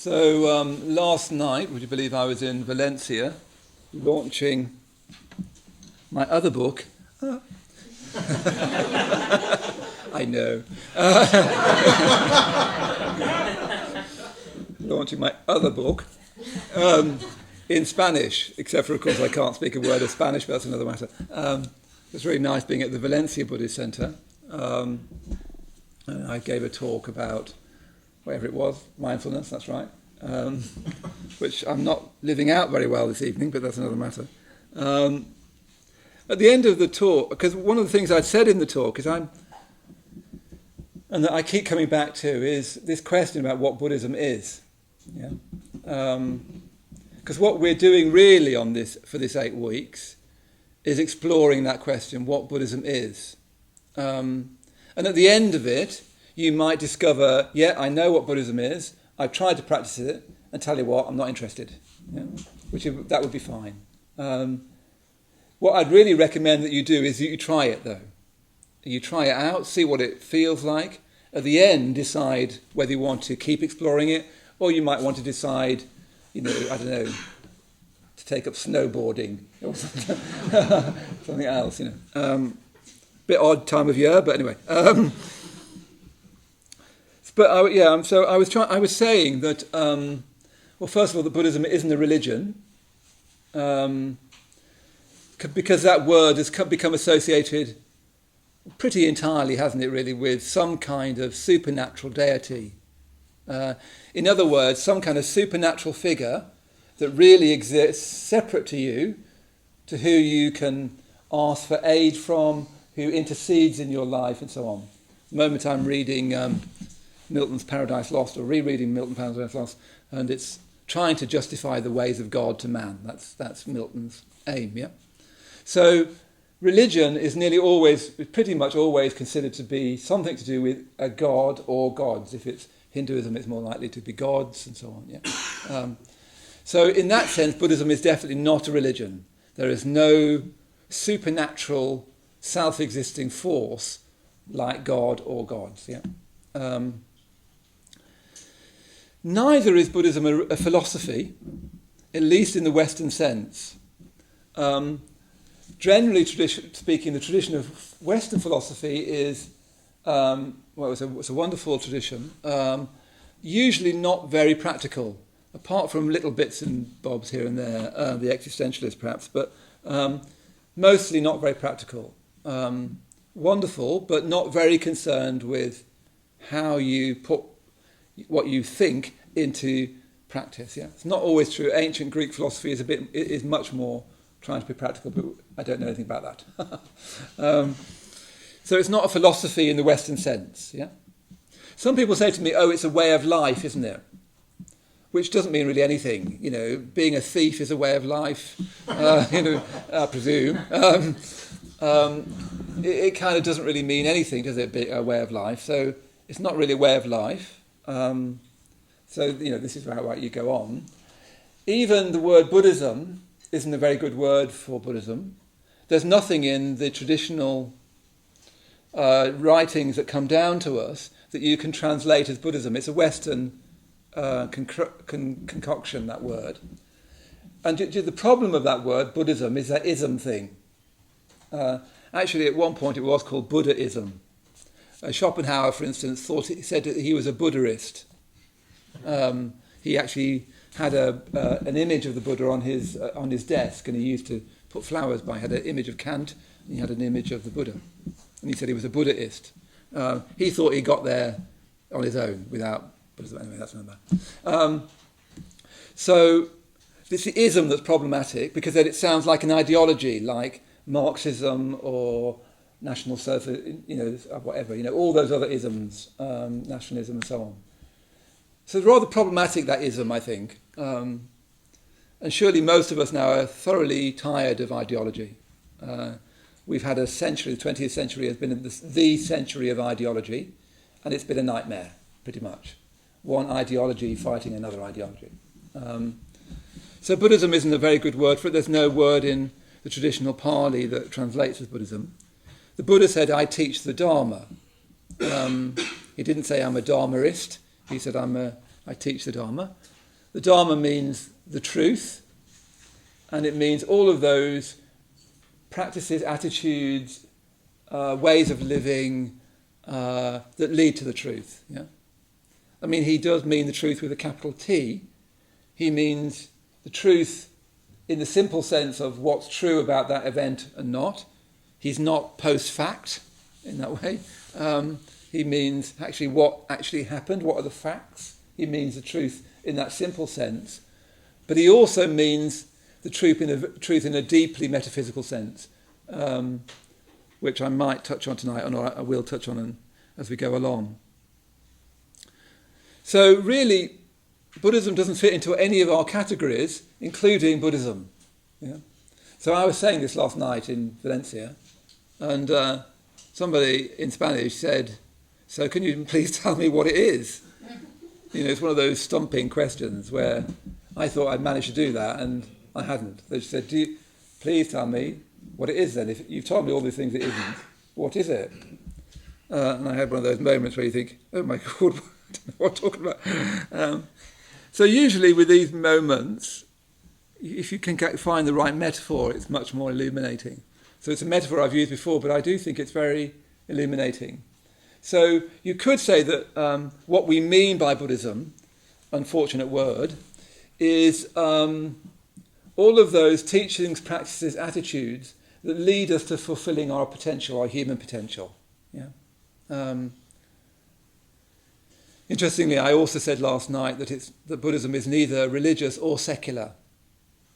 So last night, would you believe I was in Valencia launching my other book? I know. Launching my other book in Spanish, except for, of course, I can't speak a word of Spanish, but that's another matter. It's really nice being at the Valencia Buddhist Centre. And I gave a talk about whatever it was, mindfulness, that's right, which I'm not living out very well this evening, but that's another matter. At the end of the talk, because one of the things I'd said in the talk is and that I keep coming back to, is this question about what Buddhism is. Yeah. Because what we're doing really for this 8 weeks is exploring that question, what Buddhism is. And at the end of it, you might discover, I know what Buddhism is, I've tried to practice it, and tell you what, I'm not interested. Yeah? That would be fine. What I'd really recommend that you do is that you try it, though. You try it out, see what it feels like. At the end, decide whether you want to keep exploring it, or you might want to decide, I don't know, to take up snowboarding or something else, Bit odd time of year, but anyway. So I was saying that, first of all, that Buddhism isn't a religion, because that word has become associated pretty entirely, hasn't it, really, with some kind of supernatural deity. In other words, some kind of supernatural figure that really exists separate to you, to who you can ask for aid from, who intercedes in your life, and so on. The moment I'm reading Milton's Paradise Lost, or rereading Milton's Paradise Lost, and it's trying to justify the ways of God to man. That's Milton's aim, yeah? So religion is pretty much always considered to be something to do with a god or gods. If it's Hinduism, it's more likely to be gods, and so on, yeah? So in that sense, Buddhism is definitely not a religion. There is no supernatural, self-existing force like God or gods, yeah? Neither is Buddhism a philosophy, at least in the Western sense. Generally speaking, the tradition of Western philosophy is, it's a wonderful tradition, usually not very practical, apart from little bits and bobs here and there, the existentialists perhaps, but mostly not very practical. Wonderful, but not very concerned with how you put what you think into practice. Yeah, it's not always true. Ancient Greek philosophy is much more trying to be practical, but I don't know anything about that. So it's not a philosophy in the Western sense. Yeah, some people say to me, "Oh, it's a way of life, isn't it?" Which doesn't mean really anything. Being a thief is a way of life. I presume. It kind of doesn't really mean anything, does it? A way of life. So it's not really a way of life. This is how you go on. Even the word Buddhism isn't a very good word for Buddhism. There's nothing in the traditional writings that come down to us that you can translate as Buddhism. It's a Western concoction, that word. And the problem of that word, Buddhism, is that ism thing. Actually, at one point it was called Buddhism. Schopenhauer, for instance, said that he was a Buddhist. He actually had an image of the Buddha on his desk, and he used to put flowers by. He had an image of Kant, and he had an image of the Buddha. And he said he was a Buddhist. He thought he got there on his own without Buddhism. Anyway, that's another matter. So it's the ism that's problematic, because then it sounds like an ideology, like Marxism or National Socialism, whatever, all those other isms, nationalism and so on. So it's rather problematic, that ism, I think. And surely most of us now are thoroughly tired of ideology. We've had a century, the 20th century has been the century of ideology, and it's been a nightmare, pretty much. One ideology fighting another ideology. So Buddhism isn't a very good word for it. There's no word in the traditional Pali that translates as Buddhism. The Buddha said, "I teach the Dharma." He didn't say, "I'm a Dharmaist." He said, I teach the Dharma. The Dharma means the truth, and it means all of those practices, attitudes, ways of living that lead to the truth. Yeah? I mean, he does mean the truth with a capital T. He means the truth in the simple sense of what's true about that event and not. He's not post-fact in that way. He means actually what actually happened, what are the facts. He means the truth in that simple sense. But he also means the truth in a deeply metaphysical sense, which I might touch on tonight, or I will touch on as we go along. So really, Buddhism doesn't fit into any of our categories, including Buddhism. Yeah? So I was saying this last night in Valencia, and somebody in Spanish said, "So can you please tell me what it is?" You know, it's one of those stumping questions where I thought I'd managed to do that, and I hadn't. They said, please tell me what it is then. If you've told me all these things it isn't, what is it? And I had one of those moments where you think, oh my God, I don't know what I'm talking about. So usually with these moments, if you can find the right metaphor, it's much more illuminating. So it's a metaphor I've used before, but I do think it's very illuminating. So you could say that what we mean by Buddhism, unfortunate word, is all of those teachings, practices, attitudes that lead us to fulfilling our potential, our human potential. Yeah. Interestingly, I also said last night that Buddhism is neither religious or secular.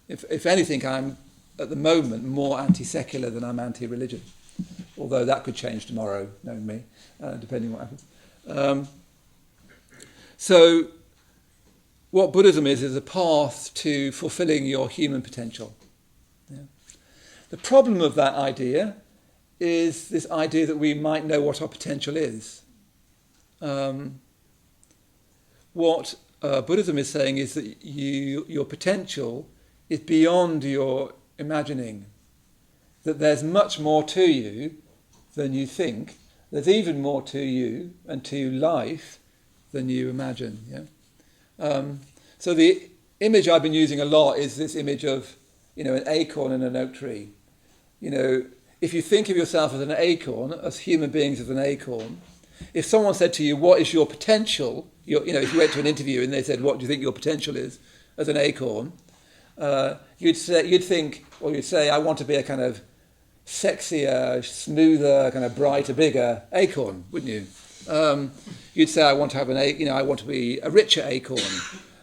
If anything, I'm at the moment more anti-secular than I'm anti-religion, although that could change tomorrow, knowing me, depending what happens. So what Buddhism is a path to fulfilling your human potential. Yeah. The problem of that idea is this idea that we might know what our potential is. What Buddhism is saying is that your potential is beyond your imagining, that there's much more to you than you think. There's even more to you and to life than you imagine. Yeah. So the image I've been using a lot is this image of, an acorn and an oak tree. If you think of yourself as an acorn, as human beings as an acorn, if someone said to you, "What is your potential?" If you went to an interview and they said, "What do you think your potential is as an acorn?" You'd say, "I want to be a kind of sexier, smoother, kind of brighter, bigger acorn," wouldn't you? You'd say, "I want to have I want to be a richer acorn.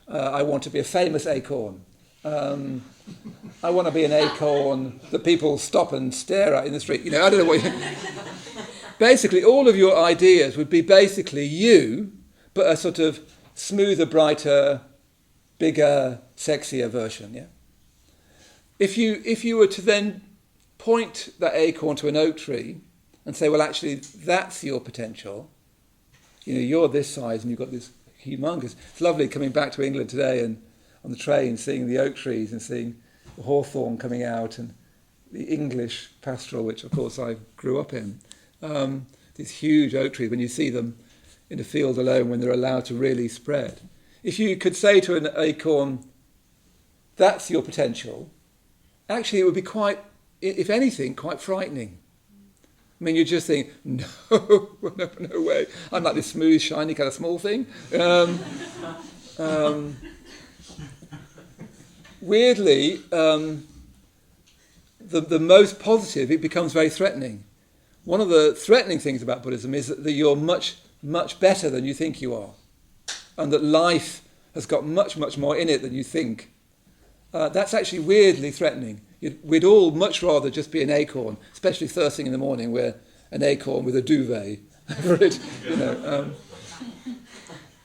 I want to be a famous acorn. I want to be an acorn that people stop and stare at in the street." I don't know what. Basically, all of your ideas would be basically you, but a sort of smoother, brighter, bigger, sexier version. Yeah. If you were to then point that acorn to an oak tree and say, "Well, actually, that's your potential. You're this size and you've got this humongous." It's lovely coming back to England today and on the train seeing the oak trees and seeing the hawthorn coming out and the English pastoral, which of course I grew up in. These huge oak trees, when you see them in a field alone, when they're allowed to really spread. If you could say to an acorn, "That's your potential," actually it would be quite, if anything, quite frightening. I mean, you just think, no way. I'm like this smooth, shiny kind of small thing. Weirdly, the most positive, it becomes very threatening. One of the threatening things about Buddhism is that you're much, much better than you think you are, and that life has got much, much more in it than you think. That's actually weirdly threatening. We'd all much rather just be an acorn, especially first thing in the morning. We're an acorn with a duvet over it.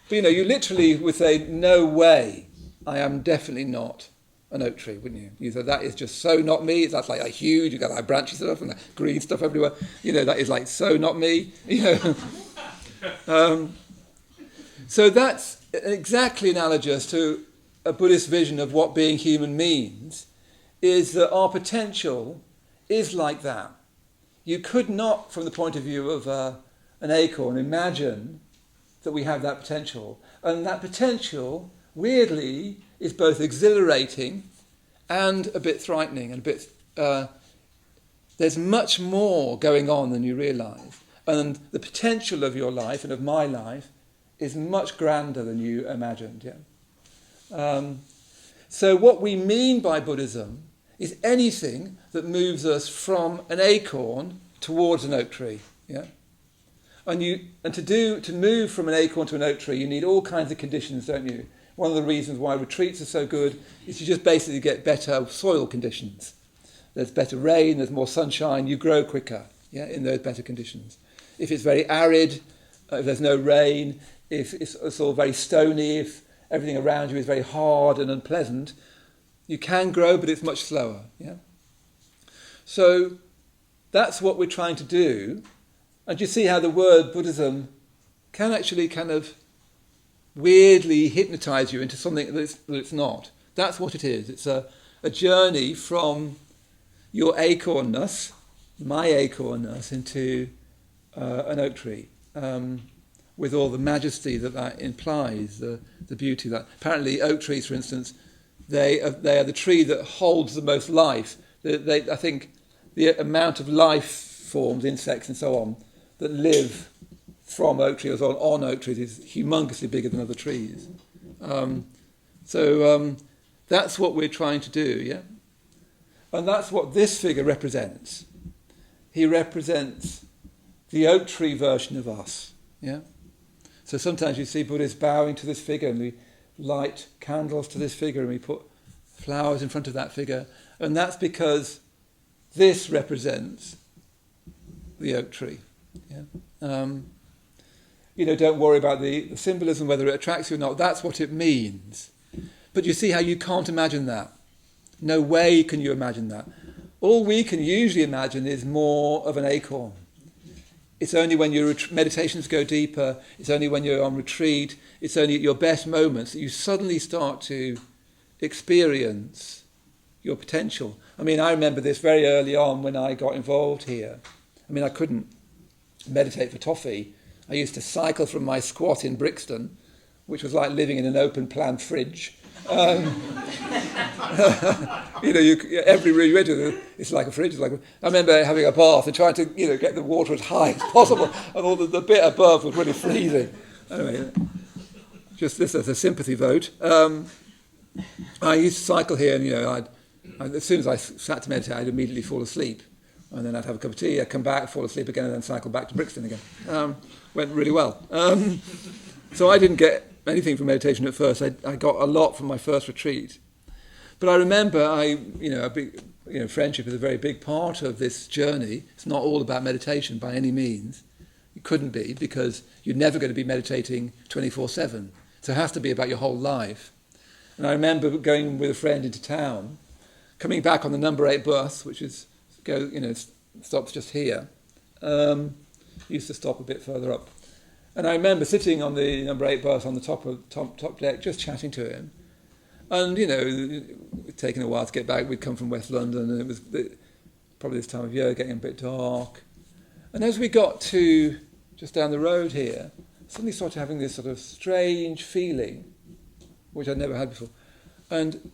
But you literally would say, "No way, I am definitely not an oak tree," wouldn't you? You say, "That is just so not me. That's like a huge, you've got like branches stuff and like green stuff everywhere. That is like so not me." So that's exactly analogous to a Buddhist vision of what being human means, is that our potential is like that. You could not, from the point of view of an acorn, imagine that we have that potential. And that potential, weirdly, is both exhilarating and a bit frightening, and a bit. There's much more going on than you realise, and the potential of your life and of my life is much grander than you imagined. Yeah. So what we mean by Buddhism is anything that moves us from an acorn towards an oak tree. Yeah. And to move from an acorn to an oak tree, you need all kinds of conditions, don't you? One of the reasons why retreats are so good is you just basically get better soil conditions. There's better rain, there's more sunshine, you grow quicker, yeah, in those better conditions. If it's very arid, if there's no rain, if it's all very stony, if everything around you is very hard and unpleasant, you can grow, but it's much slower. Yeah. So that's what we're trying to do. And you see how the word Buddhism can actually kind of weirdly hypnotize you into something that it's not. That's what it is. It's a journey from your acornness, my acornness, into an oak tree, with all the majesty that implies, the beauty that. Apparently, oak trees, for instance, they are the tree that holds the most life. I think the amount of life forms, insects and so on, that live from oak trees or on oak trees is humongously bigger than other trees. So that's what we're trying to do, yeah? And that's what this figure represents. He represents the oak tree version of us, yeah? So sometimes you see Buddhists bowing to this figure, and we light candles to this figure, and we put flowers in front of that figure, and that's because this represents the oak tree. Yeah? Don't worry about the symbolism, whether it attracts you or not. That's what it means. But you see how you can't imagine that. No way can you imagine that. All we can usually imagine is more of an acorn. It's only when your meditations go deeper, it's only when you're on retreat, it's only at your best moments that you suddenly start to experience your potential. I mean, I remember this very early on when I got involved here. I mean, I couldn't meditate for toffee. I used to cycle from my squat in Brixton, which was like living in an open-plan fridge. Every you enter, it's like a fridge. I remember having a bath and trying to, get the water as high as possible, and all the bit above was really freezing. Anyway, just this as a sympathy vote. I used to cycle here, and as soon as I sat to meditate, I'd immediately fall asleep, and then I'd have a cup of tea, I'd come back, fall asleep again, and then cycle back to Brixton again. Went really well. So I didn't get anything from meditation at first. I got a lot from my first retreat. But I remember friendship is a very big part of this journey. It's not all about meditation by any means. It couldn't be, because you're never going to be meditating 24/7. So it has to be about your whole life. And I remember going with a friend into town, coming back on the number 8 bus, which stops just here. Used to stop a bit further up. And I remember sitting on the number 8 bus on the top deck, just chatting to him. And, taking a while to get back. We'd come from West London, and it was probably this time of year, getting a bit dark. And as we got to just down the road here, suddenly started having this sort of strange feeling, which I'd never had before. And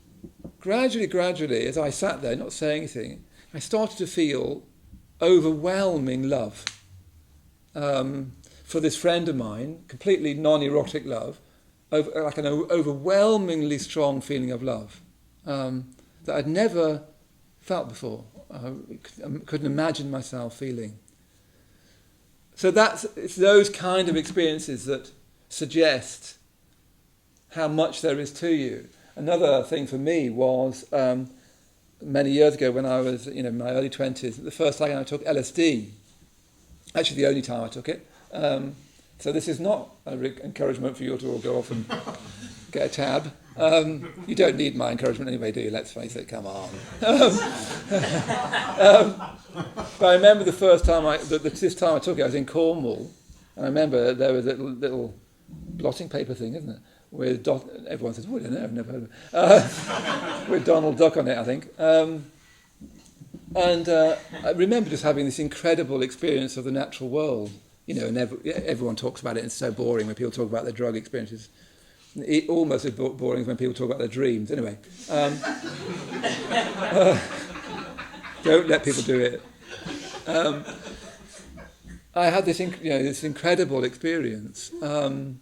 gradually, as I sat there, not saying anything, I started to feel overwhelming love for this friend of mine, completely non-erotic love, like an overwhelmingly strong feeling of love that I'd never felt before. I couldn't imagine myself feeling. So it's those kind of experiences that suggest how much there is to you. Another thing for me was many years ago when I was in my early 20s, the first time I took LSD. Actually, the only time I took it. So this is not an encouragement for you to all go off and get a tab. You don't need my encouragement anyway, do you? Let's face it, come on. But I remember the first time this time I took it, I was in Cornwall, and I remember there was a little blotting paper thing, isn't it? With everyone says, I don't know, I've never heard of it. With Donald Duck on it, I think. And I remember just having this incredible experience of the natural world. And everyone talks about it, and it's so boring when people talk about their drug experiences. Almost as boring as when people talk about their dreams. Anyway, don't let people do it. I had this incredible experience. And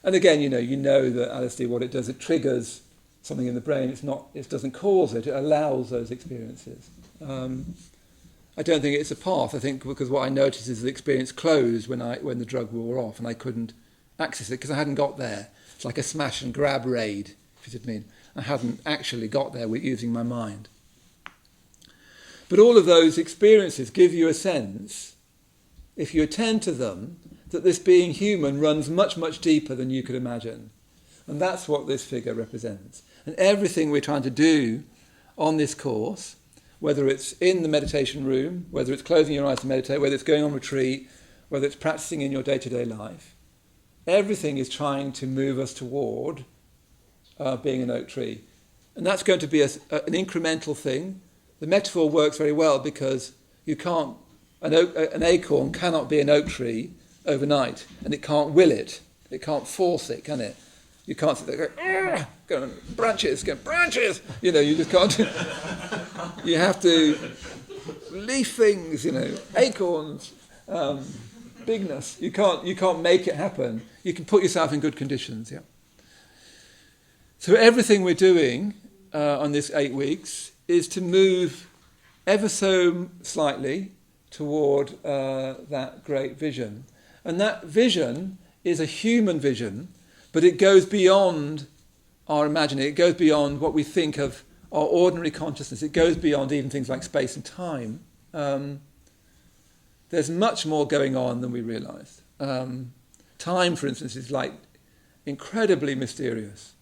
again, you know that LSD, what it does, it triggers something in the brain. It doesn't cause it. It allows those experiences. I don't think it's a path. I think because what I noticed is the experience closed when the drug wore off, and I couldn't access it because I hadn't got there. It's like a smash and grab raid, if you see what I mean. I hadn't actually got there with using my mind. But all of those experiences give you a sense, if you attend to them, that this being human runs much, much deeper than you could imagine. And that's what this figure represents. And everything we're trying to do on this course, whether it's in the meditation room, whether it's closing your eyes to meditate, whether it's going on retreat, whether it's practicing in your day-to-day life, everything is trying to move us toward being an oak tree. And that's going to be an incremental thing. The metaphor works very well because an acorn cannot be an oak tree overnight, and it can't will it. It can't force it, can it? You can't sit there going, branches. You just can't. You have to leaf things, acorns, bigness. You can't make it happen. You can put yourself in good conditions, yeah. So everything we're doing on this 8 weeks is to move ever so slightly toward that great vision. And that vision is a human vision, but it goes beyond our imagining. It goes beyond what we think of our ordinary consciousness. It goes beyond even things like space and time. There's much more going on than we realise. Time, for instance, is like incredibly mysterious.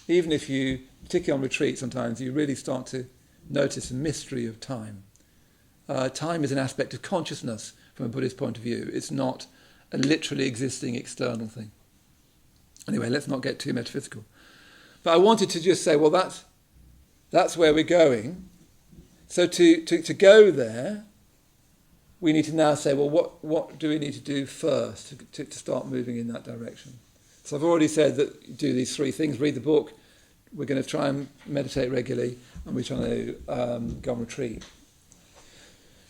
Even if you, particularly on retreat, sometimes you really start to notice the mystery of time. Time is an aspect of consciousness from a Buddhist point of view. It's not a literally existing external thing. Anyway, let's not get too metaphysical. But I wanted to just say, well, that's where we're going. So to go there, we need to now say, well, what do we need to do first to start moving in that direction? So I've already said that do these 3 things: read the book, we're going to try and meditate regularly, and we're trying to go on retreat.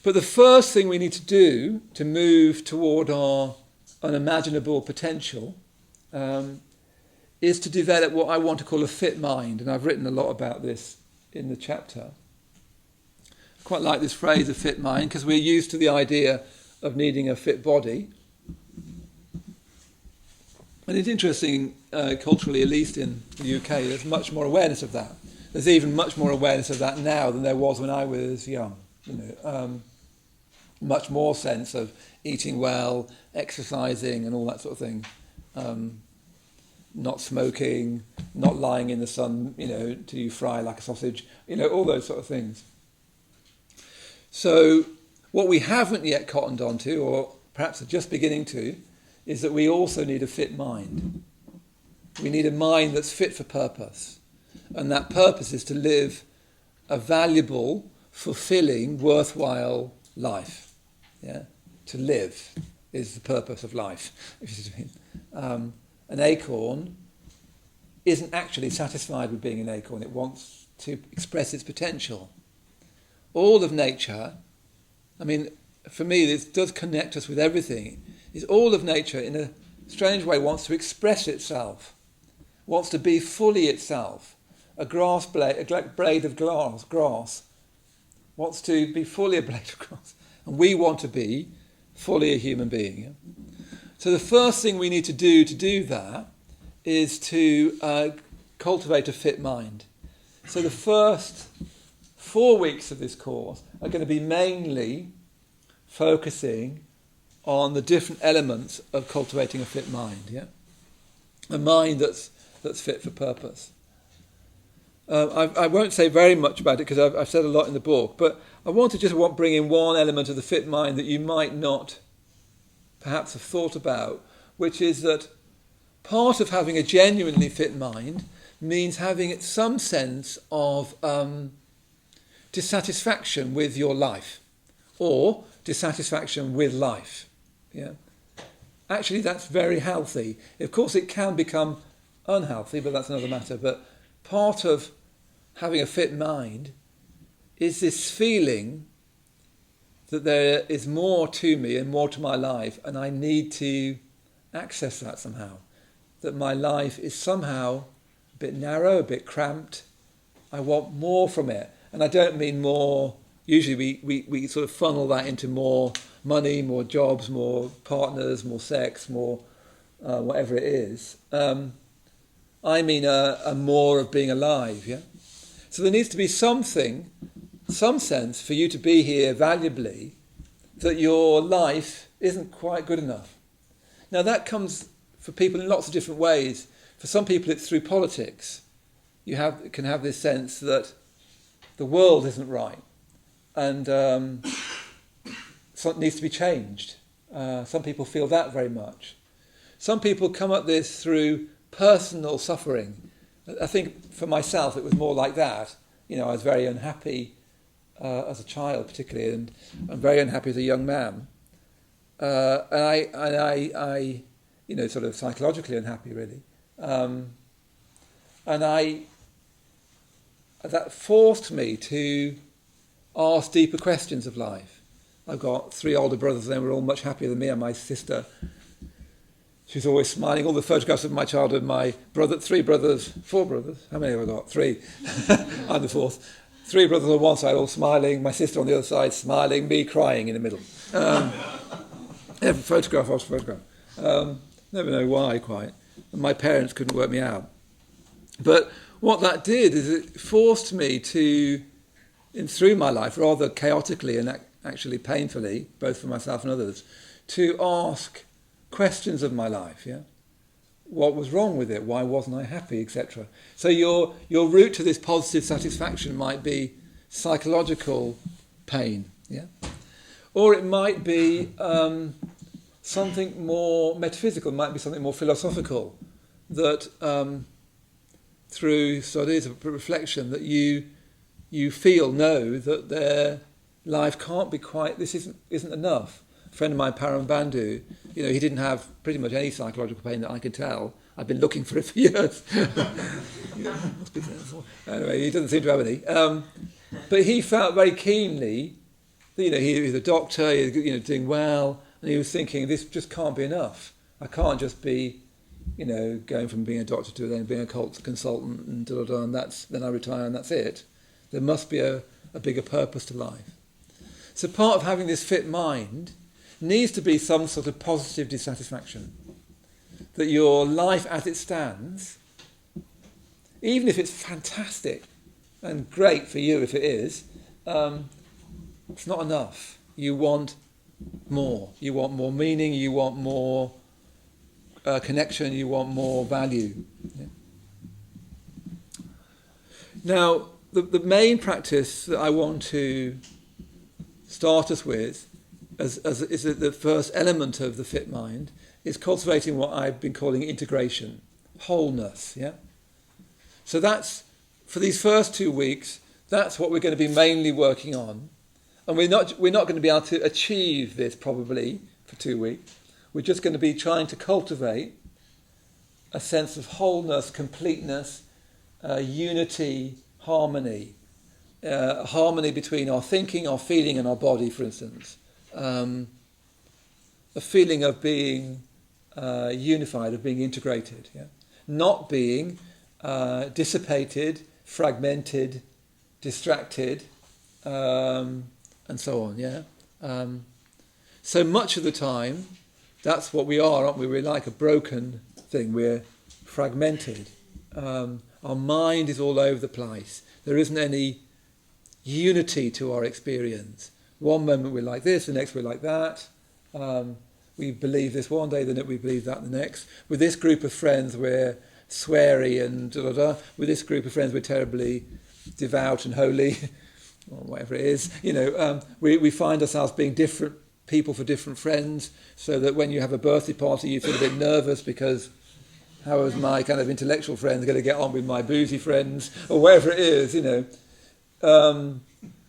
But the first thing we need to do to move toward our unimaginable potential is to develop what I want to call a fit mind. And I've written a lot about this in the chapter. I quite like this phrase, a fit mind, because we're used to the idea of needing a fit body. And it's interesting, culturally, at least in the UK, there's much more awareness of that. There's even much more awareness of that now than there was when I was young. Much more sense of eating well, exercising, and all that sort of thing. Not smoking, not lying in the sun, till you fry like a sausage. All those sort of things. So what we haven't yet cottoned onto, or perhaps are just beginning to, is that we also need a fit mind. We need a mind that's fit for purpose. And that purpose is to live a valuable, fulfilling, worthwhile life. Yeah? To live is the purpose of life. If you see what I mean. An acorn isn't actually satisfied with being an acorn. It wants to express its potential. All of nature, for me, this does connect us with everything, is all of nature, in a strange way, wants to express itself, wants to be fully itself. A blade of grass wants to be fully a blade of grass. And we want to be fully a human being. Yeah? So the first thing we need to do that is to cultivate a fit mind. So the first 4 weeks of this course are going to be mainly focusing on the different elements of cultivating a fit mind. Yeah, a mind that's fit for purpose. I won't say very much about it because I've said a lot in the book, but I want to bring in one element of the fit mind that you might not perhaps have thought about, which is that part of having a genuinely fit mind means having some sense of dissatisfaction with your life, or dissatisfaction with life. Yeah, actually, that's very healthy. Of course, it can become unhealthy, but that's another matter. But part of having a fit mind is this feeling that there is more to me and more to my life, and I need to access that somehow. That my life is somehow a bit narrow, a bit cramped. I want more from it. And I don't mean more, usually we sort of funnel that into more money, more jobs, more partners, more sex, more whatever it is. I mean a more of being alive, yeah? So there needs to be something, some sense for you to be here valuably, that your life isn't quite good enough. Now that comes for people in lots of different ways. For some people it's through politics. You can have this sense that the world isn't right and something needs to be changed. Some people feel that very much. Some people come at this through personal suffering. I think for myself it was more like that. You know, I was very unhappy as a child particularly, and I'm very unhappy as a young man. And I you know, sort of psychologically unhappy really. That forced me to ask deeper questions of life. I've got 3 older brothers, and they were all much happier than me, and my sister, she's always smiling. All the photographs of my childhood, my 4 brothers, how many have I got? 3. I'm the 4th. 3 brothers on one side, all smiling, my sister on the other side, smiling, me crying in the middle. Every photograph after photograph. Never know why quite. And my parents couldn't work me out. But what that did is it forced me to, through my life, rather chaotically and actually painfully, both for myself and others, to ask questions of my life, yeah? What was wrong with it? Why wasn't I happy, etc.? So your route to this positive satisfaction might be psychological pain, yeah? Or it might be something more metaphysical, it might be something more philosophical, that through studies of reflection that you know that their life can't be quite, this isn't enough. A friend of mine, Maitreyabandhu, you know, he didn't have pretty much any psychological pain that I could tell. I've been looking for it for years. Anyway, he doesn't seem to have any. But he felt very keenly that, you know, he was a doctor, he was, you know, doing well, and he was thinking, this just can't be enough. I can't just be, you know, going from being a doctor to then being a cult consultant and and then I retire and that's it. There must be a bigger purpose to life. So part of having this fit mind needs to be some sort of positive dissatisfaction. That your life as it stands, even if it's fantastic and great for you if it is, it's not enough. You want more. You want more meaning, you want more connection, you want more value. Yeah. Now, the main practice that I want to start us with, as is the first element of the fit mind, is cultivating what I've been calling integration, wholeness. Yeah. So that's, for these first 2 weeks, that's what we're going to be mainly working on, and we're not going to be able to achieve this probably for 2 weeks. We're just going to be trying to cultivate a sense of wholeness, completeness, unity, harmony. Harmony between our thinking, our feeling and our body, for instance. A feeling of being unified, of being integrated. Yeah? Not being dissipated, fragmented, distracted, and so on. Yeah. So much of the time, that's what we are, aren't we? We're like a broken thing. We're fragmented. Our mind is all over the place. There isn't any unity to our experience. One moment we're like this, the next we're like that. We believe this one day, then we believe that the next. With this group of friends, we're sweary and da-da-da. With this group of friends, we're terribly devout and holy, or whatever it is. You know, we find ourselves being different people for different friends, so that when you have a birthday party, you feel a bit nervous because how is my kind of intellectual friends going to get on with my boozy friends, or whatever it is, you know.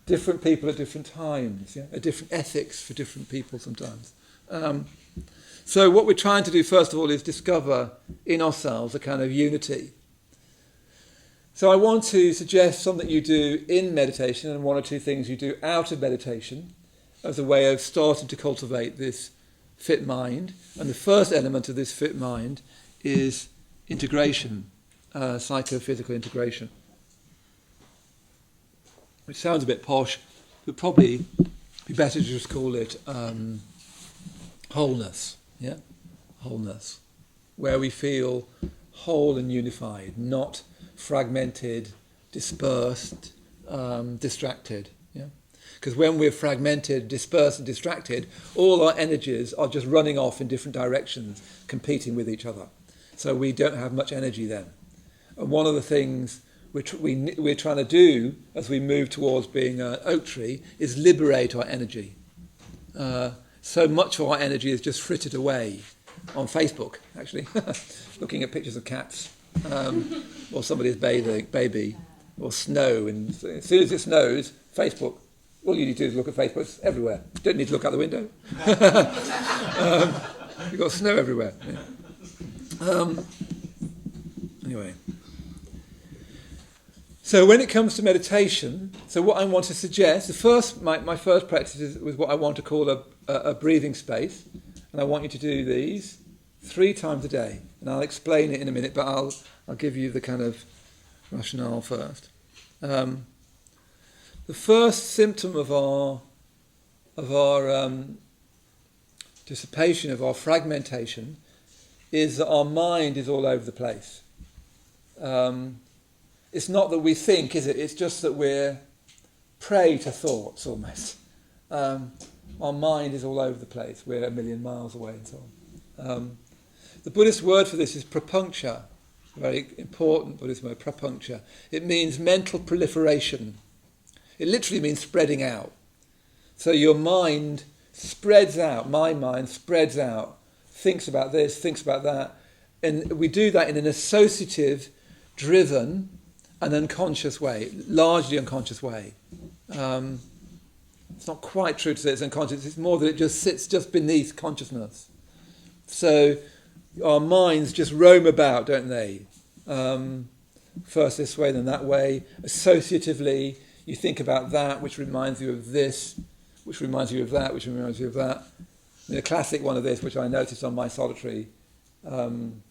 Different people at different times, yeah? A different ethics for different people sometimes. So what we're trying to do, first of all, is discover in ourselves a kind of unity. So I want to suggest something you do in meditation and one or two things you do out of meditation as a way of starting to cultivate this fit mind. And the first element of this fit mind is integration, psychophysical integration, which sounds a bit posh, but probably be better to just call it wholeness. Yeah, wholeness, where we feel whole and unified, not fragmented, dispersed, distracted. Yeah, because when we're fragmented, dispersed, and distracted, all our energies are just running off in different directions, competing with each other. So we don't have much energy then. And one of the things we're trying to do as we move towards being an oak tree is liberate our energy. So much of our energy is just frittered away on Facebook, actually, looking at pictures of cats, or somebody's baby, or snow. And as soon as it snows, Facebook, all you need to do is look at Facebook. It's everywhere. You don't need to look out the window. You've got snow everywhere. Yeah. Anyway. So when it comes to meditation, so what I want to suggest, my first practice was what I want to call a breathing space, and I want you to do these 3 times a day, and I'll explain it in a minute, but I'll give you the kind of rationale first. The first symptom of our dissipation, of our fragmentation, is that our mind is all over the place. It's not that we think, is it? It's just that we're prey to thoughts, almost. Our mind is all over the place. We're a million miles away and so on. The Buddhist word for this is prapuncture, a very important Buddhist word, prapuncture. It means mental proliferation. It literally means spreading out. So your mind spreads out, my mind spreads out, thinks about this, thinks about that. And we do that in an associative, driven, an unconscious way, largely unconscious way. It's not quite true to say it's unconscious, it's more that it just sits just beneath consciousness. So our minds just roam about, don't they? First this way, then that way. Associatively, you think about that, which reminds you of this, which reminds you of that, which reminds you of that. I mean, a classic one of this, which I noticed on my solitary, one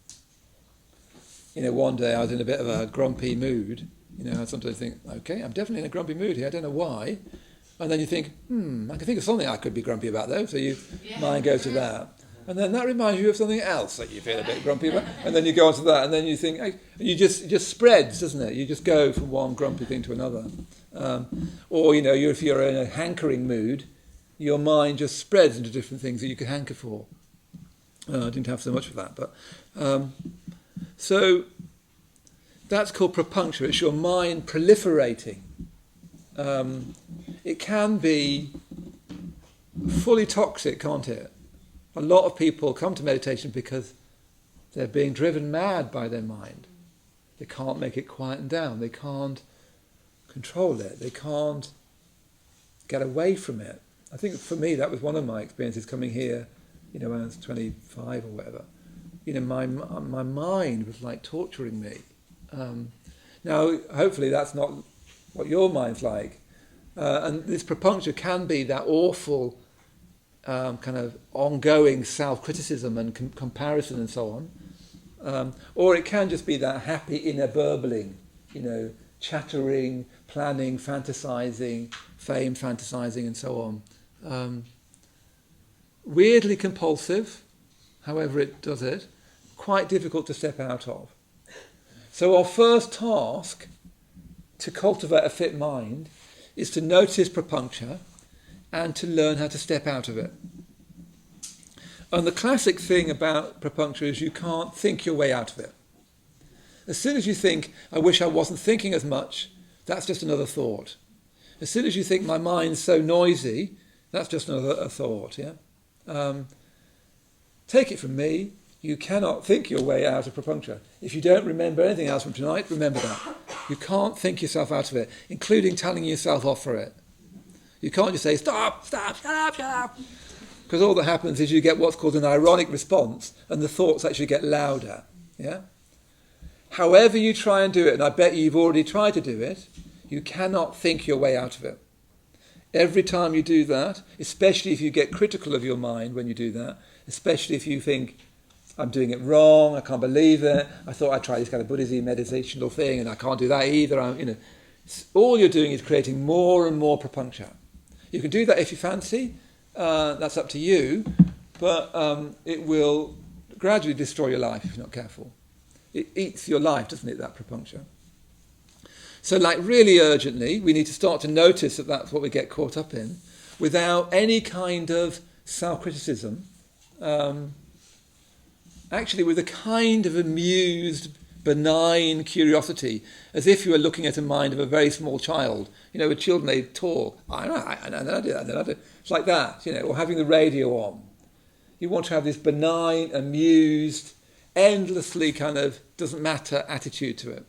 day I was in a bit of a grumpy mood. I sometimes think, okay, I'm definitely in a grumpy mood here, I don't know why. And then you think, I can think of something I could be grumpy about though, so your mind goes to that. And then that reminds you of something else that you feel a bit grumpy about, and then you go on to that, and then you think, hey, it just spreads, doesn't it? You just go from one grumpy thing to another. Or, if you're in a hankering mood, your mind just spreads into different things that you could hanker for. I didn't have so much of that, but... So that's called prapuncture. It's your mind proliferating. It can be fully toxic, can't it? A lot of people come to meditation because they're being driven mad by their mind. They can't make it quieten down. They can't control it. They can't get away from it. I think for me that was one of my experiences coming here, when I was 25 or whatever. My mind was like torturing me. Now, hopefully that's not what your mind's like. And this prapuncture can be that awful kind of ongoing self-criticism and comparison and so on. Or it can just be that happy inner burbling, chattering, planning, fantasizing, fame fantasizing and so on. Weirdly compulsive, however it does it, quite difficult to step out of. So our first task to cultivate a fit mind is to notice prapuncture and to learn how to step out of it. And the classic thing about prapuncture is you can't think your way out of it. As soon as you think, I wish I wasn't thinking as much, that's just another thought. As soon as you think my mind's so noisy, that's just another thought. Yeah. Take it from me, you cannot think your way out of prapuncture. If you don't remember anything else from tonight, remember that. You can't think yourself out of it, including telling yourself off for it. You can't just say, stop, stop, stop, stop. Because all that happens is you get what's called an ironic response, and the thoughts actually get louder. Yeah. However you try and do it, and I bet you've already tried to do it, you cannot think your way out of it. Every time you do that, especially if you get critical of your mind when you do that, especially if you think, I'm doing it wrong, I can't believe it, I thought I'd try this kind of Buddhism meditational thing and I can't do that either. All you're doing is creating more and more prapuncture. You can do that if you fancy, that's up to you, but it will gradually destroy your life if you're not careful. It eats your life, doesn't it, that prapuncture? So really urgently, we need to start to notice that that's what we get caught up in without any kind of self-criticism. Actually with a kind of amused, benign curiosity, as if you were looking at a mind of a very small child. With children they talk, I know, and then I do that, and then I do. It's like that, or having the radio on. You want to have this benign, amused, endlessly kind of doesn't matter attitude to it.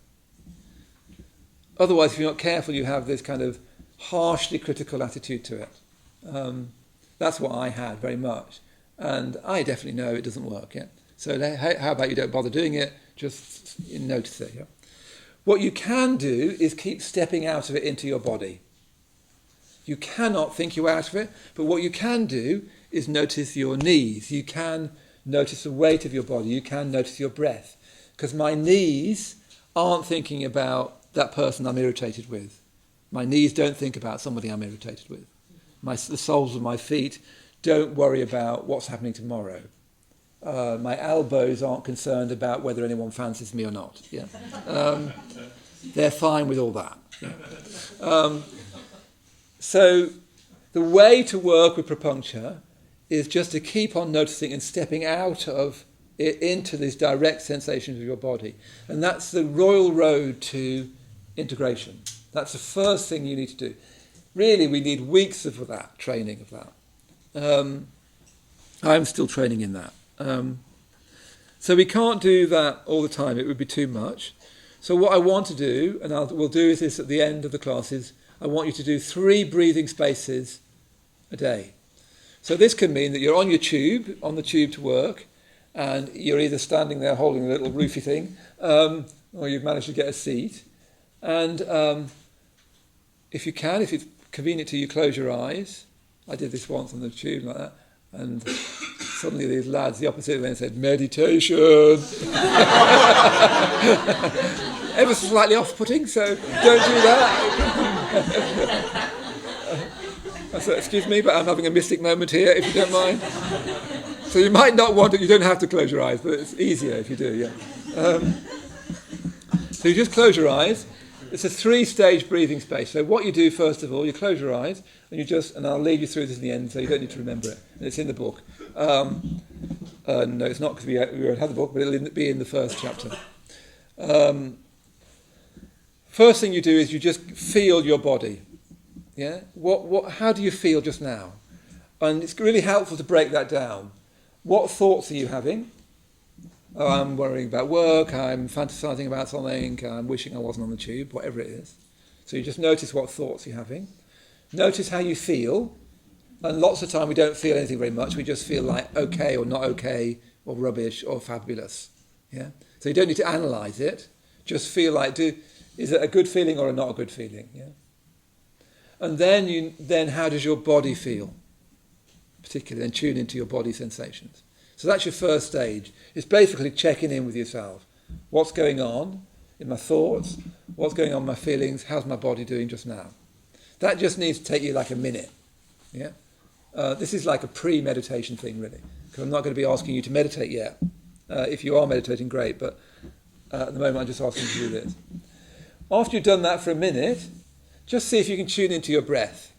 Otherwise, if you're not careful, you have this kind of harshly critical attitude to it. That's what I had very much. And I definitely know it doesn't work. Yeah? So how about you don't bother doing it, just notice it. Yeah? What you can do is keep stepping out of it into your body. You cannot think you out of it, but what you can do is notice your knees. You can notice the weight of your body. You can notice your breath. Because my knees aren't thinking about that person I'm irritated with. My knees don't think about somebody I'm irritated with. The soles of my feet don't worry about what's happening tomorrow. My elbows aren't concerned about whether anyone fancies me or not. Yeah, they're fine with all that. Yeah. So the way to work with prapuncture is just to keep on noticing and stepping out of it into these direct sensations of your body. And that's the royal road to integration. That's the first thing you need to do. Really, we need weeks of that, training of that. I'm still training in that. So we can't do that all the time. It would be too much. So what I want to do, and we'll do this at the end of the classes, I want you to do 3 breathing spaces a day. So this can mean that you're on the tube to work, and you're either standing there holding a little roofy thing, or you've managed to get a seat. And if it's convenient to you, close your eyes. I did this once on the tube like that, and suddenly these lads, the opposite of them, said, meditation. Ever slightly off-putting, so don't do that. I said, excuse me, but I'm having a mystic moment here, if you don't mind. So you might not want to, you don't have to close your eyes, but it's easier if you do, yeah. So you just close your eyes. It's a 3-stage breathing space. So what you do, first of all, you close your eyes, and I'll lead you through this in the end, so you don't need to remember it. And it's in the book. No, it's not, because we won't have the book, but it'll be in the first chapter. First thing you do is you just feel your body. Yeah? How do you feel just now? And it's really helpful to break that down. What thoughts are you having? Oh, I'm worrying about work, I'm fantasizing about something, I'm wishing I wasn't on the tube, whatever it is. So you just notice what thoughts you're having. Notice how you feel. And lots of time we don't feel anything very much. We just feel like okay or not okay or rubbish or fabulous. Yeah. So you don't need to analyse it. Just feel like, is it a good feeling or not a good feeling? Yeah. And then how does your body feel? Particularly, and tune into your body sensations. So that's your first stage. It's basically checking in with yourself. What's going on in my thoughts? What's going on in my feelings? How's my body doing just now? That just needs to take you like a minute. Yeah. This is like a pre-meditation thing, really, because I'm not going to be asking you to meditate yet. If you are meditating, great, but at the moment I'm just asking you to do this. After you've done that for a minute, just see if you can tune into your breath.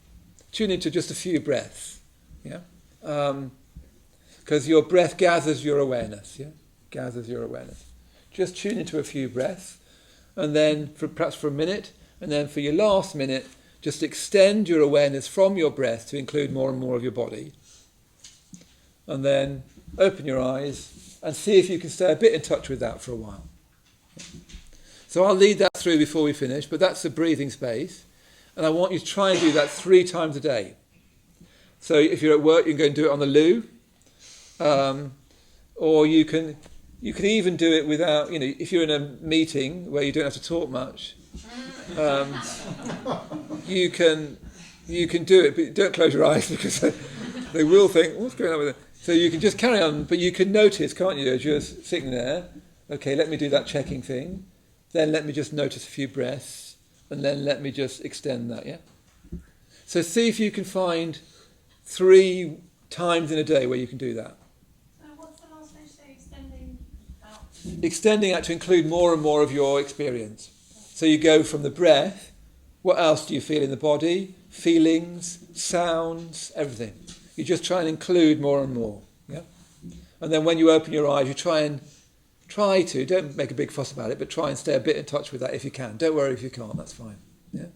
Tune into just a few breaths. Yeah. Because your breath gathers your awareness. Yeah, gathers your awareness. Just tune into a few breaths, and then perhaps for a minute, and then for your last minute, just extend your awareness from your breath to include more and more of your body. And then open your eyes and see if you can stay a bit in touch with that for a while. So I'll lead that through before we finish, but that's the breathing space. And I want you to try and do that 3 times a day. So if you're at work, you can go and do it on the loo, or you can even do it without, if you're in a meeting where you don't have to talk much, you can do it, but don't close your eyes because they will think, what's going on with it? So you can just carry on, but you can notice, can't you, as you're sitting there, okay, let me do that checking thing, then let me just notice a few breaths, and then let me just extend that, yeah? So see if you can find 3 times in a day where you can do that. What's the last stage? So extending out? Extending out to include more and more of your experience. So you go from the breath, what else do you feel in the body? Feelings, sounds, everything. You just try and include more and more. Yeah? And then when you open your eyes, you try to, don't make a big fuss about it, but try and stay a bit in touch with that if you can. Don't worry if you can't, that's fine. Yeah?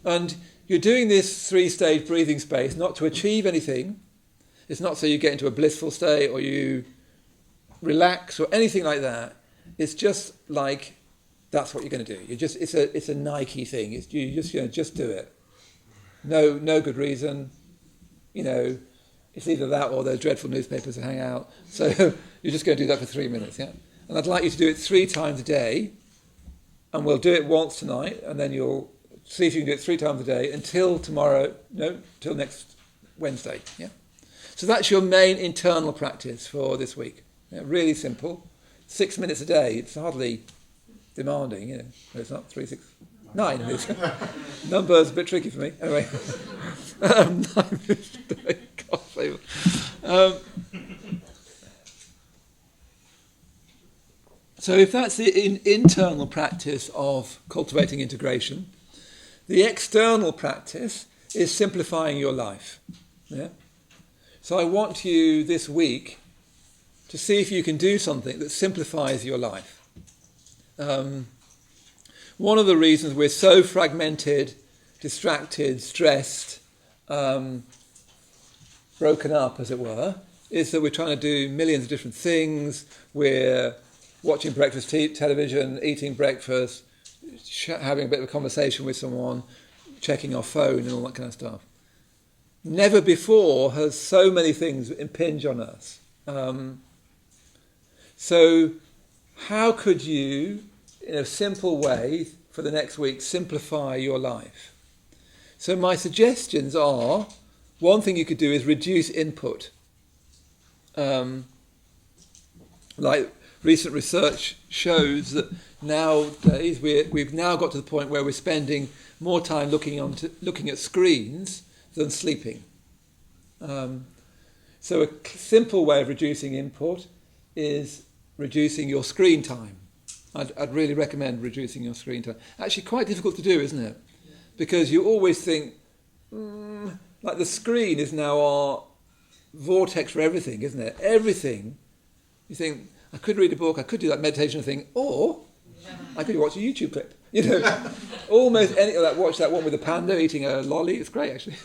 And you're doing this 3-stage breathing space not to achieve anything. It's not so you get into a blissful state or you relax or anything like that. It's just like that's what you're going to do. It's a Nike thing. You just do it. No good reason. It's either that or those dreadful newspapers that hang out. So you're just going to do that for 3 minutes, yeah? And I'd like you to do it 3 times a day, and we'll do it once tonight, and then you'll see if you can do it 3 times a day until till next Wednesday, yeah? So that's your main internal practice for this week. Yeah, really simple. 6 minutes a day. It's hardly demanding, It's not 3, 6, 9. Numbers a bit tricky for me. Anyway, 9 minutes a day. God save it. So if that's the internal practice of cultivating integration, the external practice is simplifying your life. Yeah? So I want you this week to see if you can do something that simplifies your life. One of the reasons we're so fragmented, distracted, stressed, broken up, as it were, is that we're trying to do millions of different things. We're watching breakfast television, eating breakfast, having a bit of a conversation with someone, checking our phone and all that kind of stuff. Never before has so many things impinge on us. So how could you, in a simple way, for the next week, simplify your life? So my suggestions are, one thing you could do is reduce input. Like recent research shows that nowadays we've now got to the point where we're spending more time looking at screens than sleeping. So a simple way of reducing input is reducing your screen time. I'd really recommend reducing your screen time. Actually, quite difficult to do, isn't it? Because you always think, like the screen is now our vortex for everything, isn't it? Everything. You think, I could read a book, I could do that meditation thing, or I could watch a YouTube clip. Almost any, like watch that one with the panda eating a lolly. It's great, actually.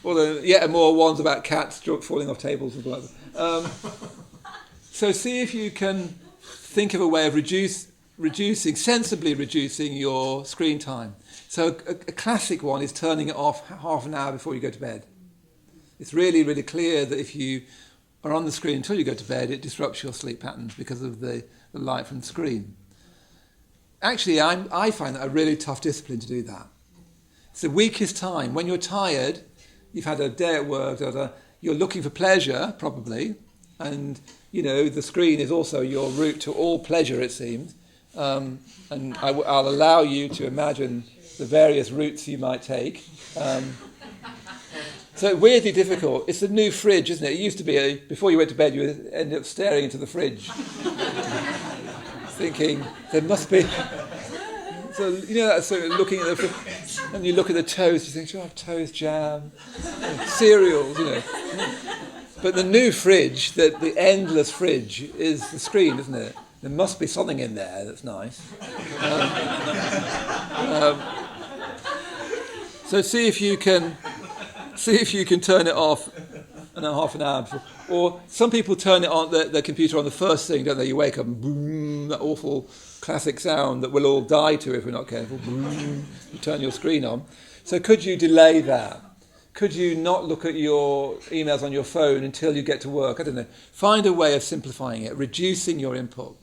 Or yet more ones about cats falling off tables and like that. So see if you can think of a way of sensibly reducing your screen time. So a classic one is turning it off half an hour before you go to bed. It's really, really clear that if you are on the screen until you go to bed, it disrupts your sleep patterns because of the light from the screen. Actually, I find that a really tough discipline to do that. It's the weakest time. When you're tired, you've had a day at work, you're looking for pleasure, probably, and the screen is also your route to all pleasure, it seems. And I'll allow you to imagine the various routes you might take. So weirdly difficult. It's the new fridge, isn't it? It used to be, before you went to bed, you ended up staring into the fridge, thinking, there must be... So, that sort of looking at the fridge, and you look at the toast, you think, should I have toast, jam, cereals, But the new fridge, the endless fridge, is the screen, isn't it? There must be something in there that's nice. So see if you can turn it off half an hour before. Or some people turn it on the computer on the first thing, don't they? You wake up and boom, that awful classic sound that we'll all die to if we're not careful. Boom, you turn your screen on. So could you delay that? Could you not look at your emails on your phone until you get to work? I don't know. Find a way of simplifying it, reducing your input.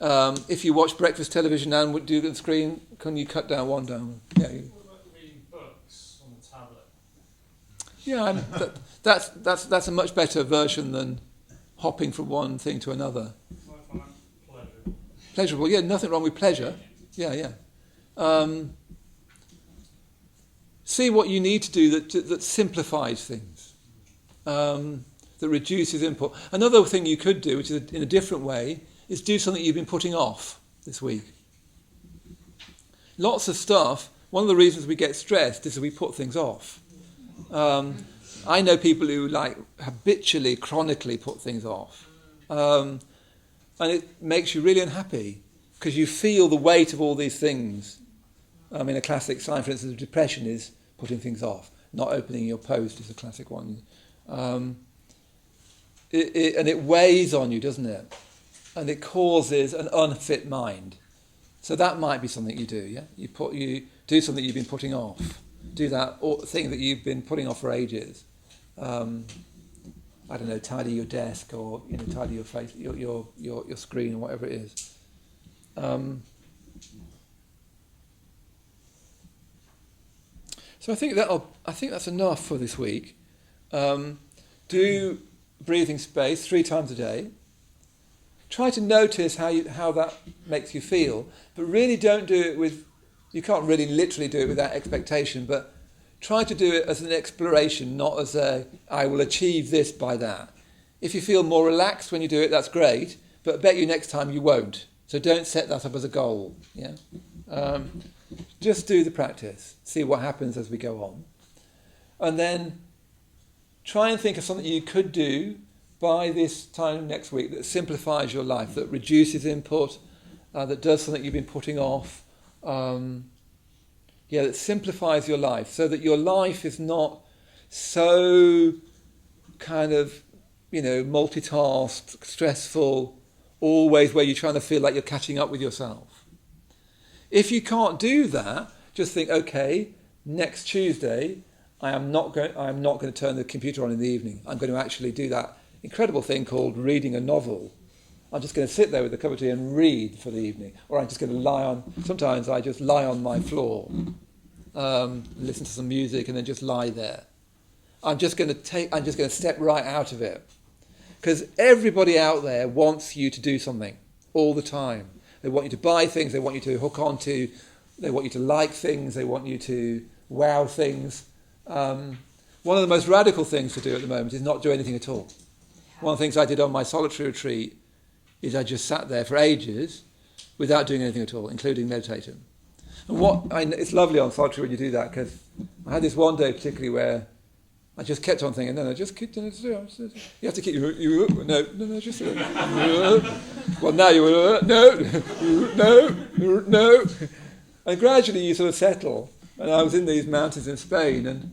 If you watch breakfast television and do the screen, can you cut down one down? Yeah. What about reading books on the tablet? Yeah, that's a much better version than hopping from one thing to another. I find that pleasurable. Pleasurable, yeah, nothing wrong with pleasure. Yeah. See what you need to do that simplifies things, that reduces input. Another thing you could do, which is in a different way, is do something you've been putting off this week. Lots of stuff, one of the reasons we get stressed is that we put things off. I know people who habitually, chronically put things off. And it makes you really unhappy because you feel the weight of all these things. I mean, a classic sign, for instance, of depression is putting things off. Not opening your post is a classic one. And it weighs on you, doesn't it? And it causes an unfit mind. So that might be something you do, yeah? You do something you've been putting off. Do that thing that you've been putting off for ages. I don't know, tidy your desk or tidy your face, your screen or whatever it is. So I think that's enough for this week. Do breathing space 3 times a day. Try to notice how that makes you feel, but really don't do it with. You can't really literally do it with that expectation, but try to do it as an exploration, not as I will achieve this by that. If you feel more relaxed when you do it, that's great, but I bet you next time you won't. So don't set that up as a goal. Yeah. Just do the practice, see what happens as we go on. And then try and think of something you could do by this time next week that simplifies your life, that reduces input, that does something you've been putting off. That simplifies your life so that your life is not so kind of, multitasked, stressful, always where you're trying to feel like you're catching up with yourself. If you can't do that, just think, okay, next Tuesday, I'm not going to turn the computer on in the evening. I'm going to actually do that incredible thing called reading a novel. I'm just going to sit there with a cup of tea and read for the evening. Or I'm just going to sometimes I just lie on my floor, listen to some music and then just lie there. I'm just going to step right out of it. Because everybody out there wants you to do something all the time. They want you to buy things, they want you to hook onto, they want you to like things, they want you to wow things. One of the most radical things to do at the moment is not do anything at all. One of the things I did on my solitary retreat is I just sat there for ages without doing anything at all, including meditating. And it's lovely on solitary when you do that, because I had this one day particularly where I just kept on thinking, no, just keep doing it. You have to keep just well, now no. And gradually you sort of settle. And I was in these mountains in Spain, and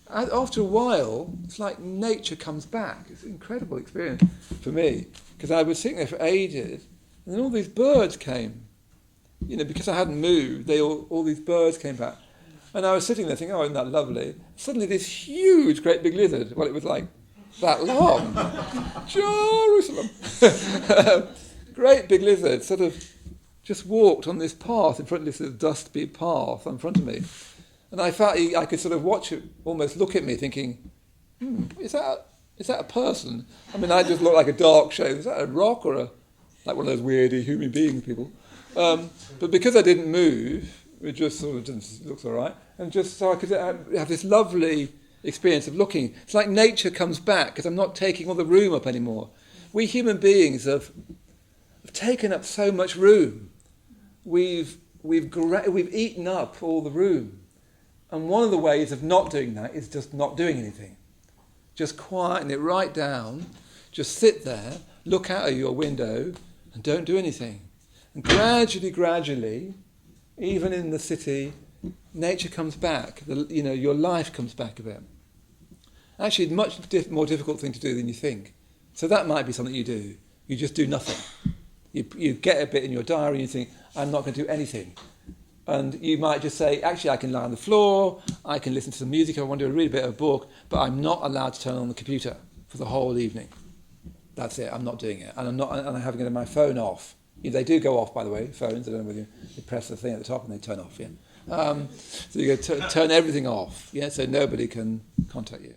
after a while, it's like nature comes back. It's an incredible experience for me, because I was sitting there for ages, and then all these birds came. Because I hadn't moved, all these birds came back. And I was sitting there thinking, oh, isn't that lovely? Suddenly this huge, great big lizard, well, it was like that long. Jerusalem. Great big lizard sort of just walked on this path in front of this dusty path in front of me. And I felt I could sort of watch it, almost look at me thinking, is that a person? I mean, I just looked like a dark shape. Is that a rock or like one of those weirdy human being people? But because I didn't move, it just sort of just looks all right. And just so I could have this lovely experience of looking. It's like nature comes back because I'm not taking all the room up anymore. We human beings have taken up so much room. We've eaten up all the room. And one of the ways of not doing that is just not doing anything. Just quieten it right down. Just sit there, look out of your window, and don't do anything. And gradually, even in the city, nature comes back. Your life comes back a bit. Actually, it's a much more difficult thing to do than you think. So that might be something you do. You just do nothing. You get a bit in your diary and you think, I'm not going to do anything. And you might just say, actually, I can lie on the floor, I can listen to some music, I want to read a bit of a book, but I'm not allowed to turn on the computer for the whole evening. That's it, I'm not doing it. And I'm having my phone off. They do go off, by the way, phones. I don't know whether you press the thing at the top and they turn off, yeah. So you go turn everything off, yeah, so nobody can contact you.